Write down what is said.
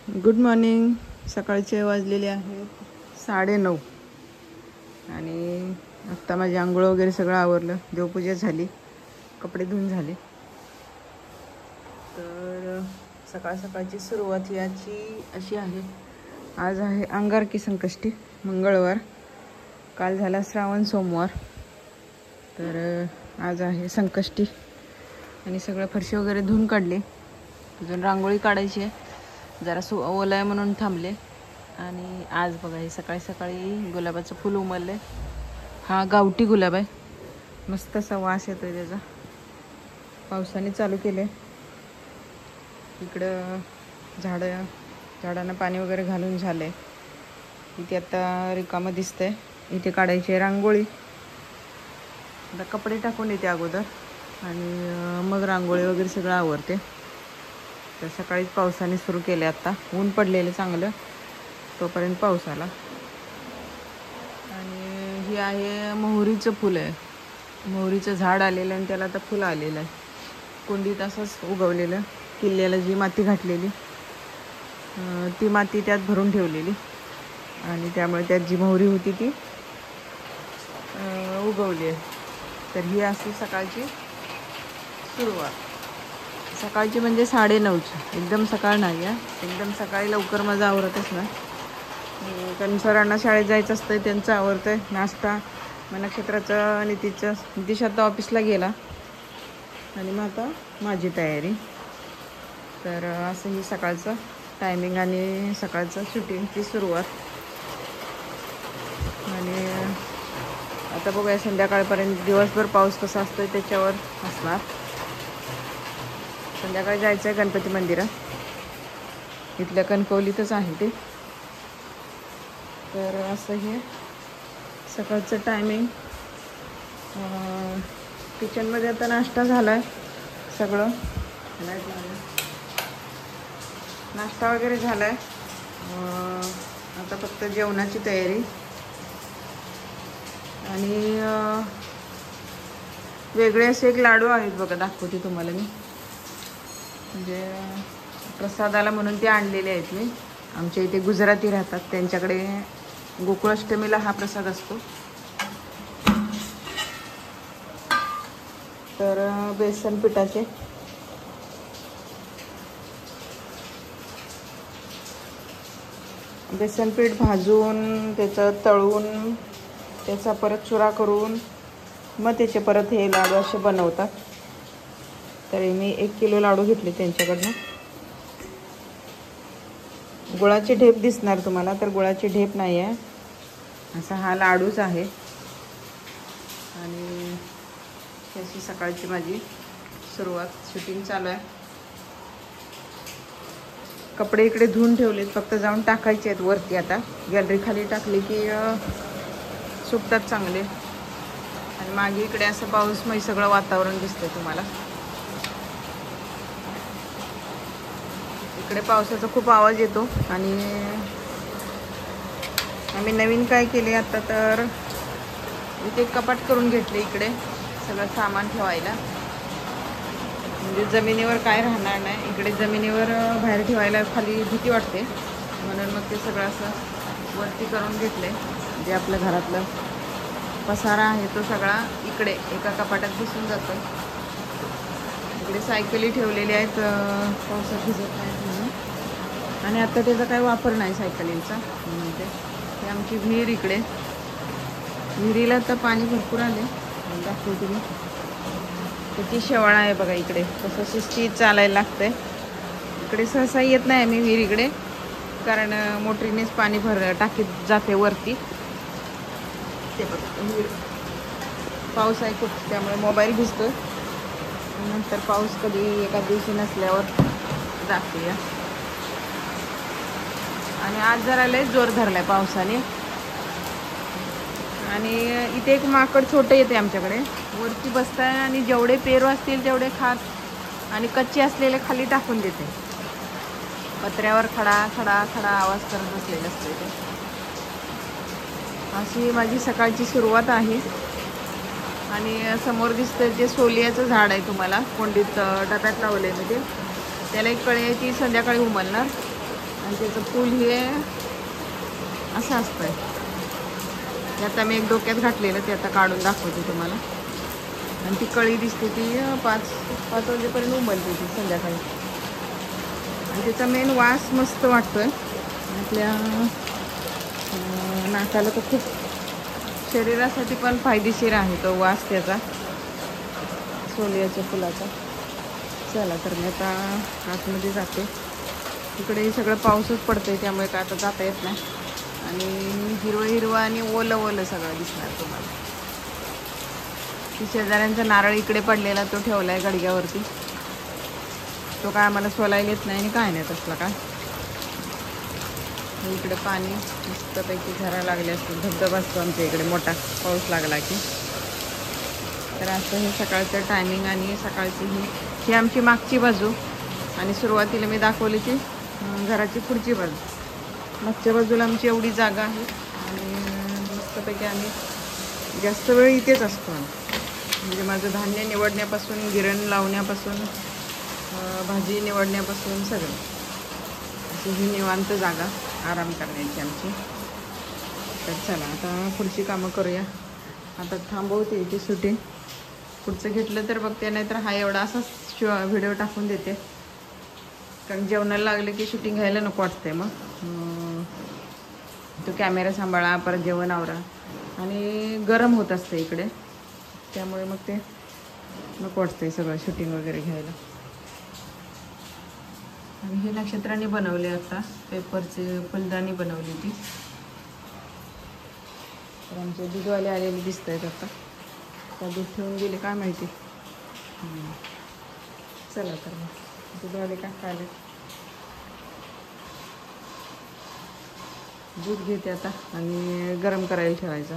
Good morning. सकाळचे वाजलेले आहेत 9:30 आणि आत्ता माझी आंघोळ वगैरे सगळं आवरलं, देवपूजा झाली, कपडे धुवून झाले. तर सकाळ सकाळची सुरुवात याची अशी आहे. आज आहे अंगारकी संकष्टी, मंगळवार. काल झाला श्रावण सोमवार, तर आज आहे संकष्टी. आणि सगळं फरशी वगैरे धुवून काढली, अजून रांगोळी काढायची आहे. जरा ओला आहे म्हणून थांबले. आणि आज बघा हे सकाळी सकाळी गुलाबाचं फुल उमलले. हा गावठी गुलाब आहे, मस्त असा वास येतोय त्याचा. पावसाने चालू केले. इकडं झाडांना पाणी वगैरे घालून झाले. इथे आता रिकामं दिसतंय, इथे काढायची रांगोळी. आता कपडे टाकून येते अगोदर आणि मग रांगोळी वगैरे सगळं आवरते. तर सकाळीच पावसाने सुरू केले. आता ऊन पडलेलं चांगलं, तोपर्यंत पाऊस आला. आणि ही आहे मोहरीचं फुल आहे. मोहरीचं झाड आलेलं आणि त्याला आता फुलं आलेलं आहे. कुंडीत असंच उगवलेलं, किल्ल्याला जी माती घातलेली ती माती त्यात भरून ठेवलेली आणि त्यामुळे त्यात जी मोहरी होती ती उगवली आहे. तर ही अशी सकाळची सुरुवात. सकाळची म्हणजे 9:30ची, एकदम सकाळ नाही आहे. एकदम सकाळी लवकर माझं आवरतच ना, कारण सरांना शाळेत जायचं असतं, त्यांचं आवरतं आहे. नाश्ता मग नक्षत्राचं नितीश आता ऑफिसला गेला आणि मग आता माझी तयारी. तर असं ही सकाळचं टायमिंग आणि सकाळचं शूटिंगची सुरुवात. आणि आता बघूया संध्याकाळपर्यंत दिवसभर पाऊस कसा असतो त्याच्यावर असणार. संध्याकाळी जायचं आहे गणपती मंदिरात, इथल्या कणकवलीतच आहे ते. तर असं हे सकाळचं टायमिंग. किचनमध्ये आता नाश्ता झाला आहे, सगळं नाश्ता वगैरे झाला आहे. आता फक्त जेवणाची तयारी. आणि वेगळे असे एक लाडू आहेत बघा, दाखवते तुम्हाला मी. म्हणजे प्रसादाला म्हणून ते आणलेले आहेत मी. आमच्या इथे गुजराती राहतात, त्यांच्याकडे गोकुळाष्टमीला हा प्रसाद असतो. तर बेसन पिठाचे बेसन पीठ भाजून त्याचं तळून त्याचा परत चुरा करून मग त्याचे परत हे लाडू असे बनवतात. तरी मी 1 किलो लाडू घेतले त्यांच्याकडनं. गुळाची ढेप दिसणार तुम्हाला, तर गुळाची ढेप नाही आहे, असा हा लाडूच आहे. आणि अशी सकाळची माझी सुरुवात. शूटिंग चालू आहे. कपडे इकडे धुवून ठेवलेत, फक्त जाऊन टाकायचे आहेत वरती. आता गॅलरी खाली टाकली की सुकतात चांगले. आणि मागे इकडे असं पाऊसमय सगळं वातावरण दिसतंय तुम्हाला. इकडे पावसाचा खूप आवाज येतो. आणि आम्ही नवीन काय केले आता, तर इथे कपाट करून घेतले इकडे सगळं सामान ठेवायला. म्हणजे जमिनीवर काय राहणार नाही. इकडे जमिनीवर बाहेर ठेवायला खाली भीती वाटते, म्हणून मग ते सगळं असं वरती करून घेतले. जे आपल्या घरातलं पसारा आहे तो सगळा इकडे एका कपाटात दिसून जातो. इकडे सायकली ठेवलेल्या आहेत, पावसात भिजत नाहीत म्हणून. आणि आता त्याचा काही वापर नाही सायकलींचा. म्हणते हे आमची विहीर. इकडे विहिरीला आता पाणी भरपूर आले, दाखवते मी. त्याची शेवाळा आहे बघा इकडे, तसं शिस्तीत चालायला लागतंय. इकडे सहसा येत नाही आम्ही विहीर इकडे, कारण मोटरीनेच पाणी टाकीत जाते वरती. ते बघा विहीर. पाऊस आहे खूप, त्यामुळे मोबाईल भिजतोय. नंतर पाऊस कधी एका दिवशी नसल्यावर दाखवूया. आणि आज जरा लय जोर धरलाय पावसाने. आणि इथे एक माकड छोटे येते आमच्याकडे, वरती बसताय आणि जेवढे पेरू असतील तेवढे खात आणि कच्चे असलेले खाली टाकून देते. पत्र्यावर खडा खडा खडा आवाज करत बसलेले असते ते. अशी माझी सकाळची सुरुवात आहे. आणि समोर दिसतं ते सोलियाचं झाड आहे तुम्हाला, कोंडीत डब्यात लावलं आहे मी ते. त्याला एक कळी आहे, ती संध्याकाळी उमलणार. आणि त्याचं फूल हे असं असतंय. ते आता मी एक डोक्यात घातलेलं, ते आता काढून दाखवते तुम्हाला. आणि ती कळी दिसते ती 5 वाजेपर्यंत उमलते ती संध्याकाळी. आणि त्याचा मेन वास मस्त वाटतोय आपल्या नाकाला. तो खूप शरीरासाठी पण फायदेशीर आहे तो वास त्याचा, सोलियाच्या फुलाचा. चला तर मी आता आतमध्ये जाते. इकडे सगळं पाऊसच पडतंय त्यामुळे काय आता जाता येत नाही. आणि हिरवं हिरवं आणि ओलं ओलं सगळं दिसणार तुम्हाला. ती शेजाऱ्यांचा नारळ इकडे पडलेला तो ठेवला आहे गडग्यावरती. तो काय आम्हाला सोलायला येत नाही आणि काय नाही तसला काय. इकडे पाणी मस्तपैकी झरा लागले असतो, धबधबा असतो आमच्या इकडे मोठा पाऊस लागला की. तर असं हे सकाळचं टायमिंग. आणि सकाळची ही आमची मागची बाजू. आणि सुरुवातीला मी दाखवली ती घराची पुढची बाजू. मागच्या बाजूला आमची एवढी जागा आहे. आणि मस्तपैकी आम्ही जास्त वेळ इथेच असतो. म्हणजे माझं धान्य निवडण्यापासून, गिरण लावण्यापासून, भाजी निवडण्यापासून सगळं अशी ही निवांत जागा आराम करण्याची आमची. तर चला आता पुढची कामं करूया. आता थांबवते इथे शूटिंग. पुढचं घेतलं तर बघते, नाहीतर हा एवढा असाच व्हिडिओ टाकून देते. कारण जेवणाला लागले की शूटिंग घ्यायला नको वाटतंय. मग तो कॅमेरा सांभाळा, परत जेवण आवरा, आणि गरम होत असते इकडे, त्यामुळे मग ते नको वाटतंय सगळं शूटिंग वगैरे घ्यायला. आणि हे नक्षत्राने बनवले, आता पेपरचे फुलदाणी बनवली ती. तर आमचे दूधवाले आलेले दिसत आहेत आता. त्या दूध ठेवून गेले काय माहिती. चला तर मग दूधवाले काय खायला. दूध घेते आता आणि गरम करायला ठेवायचं.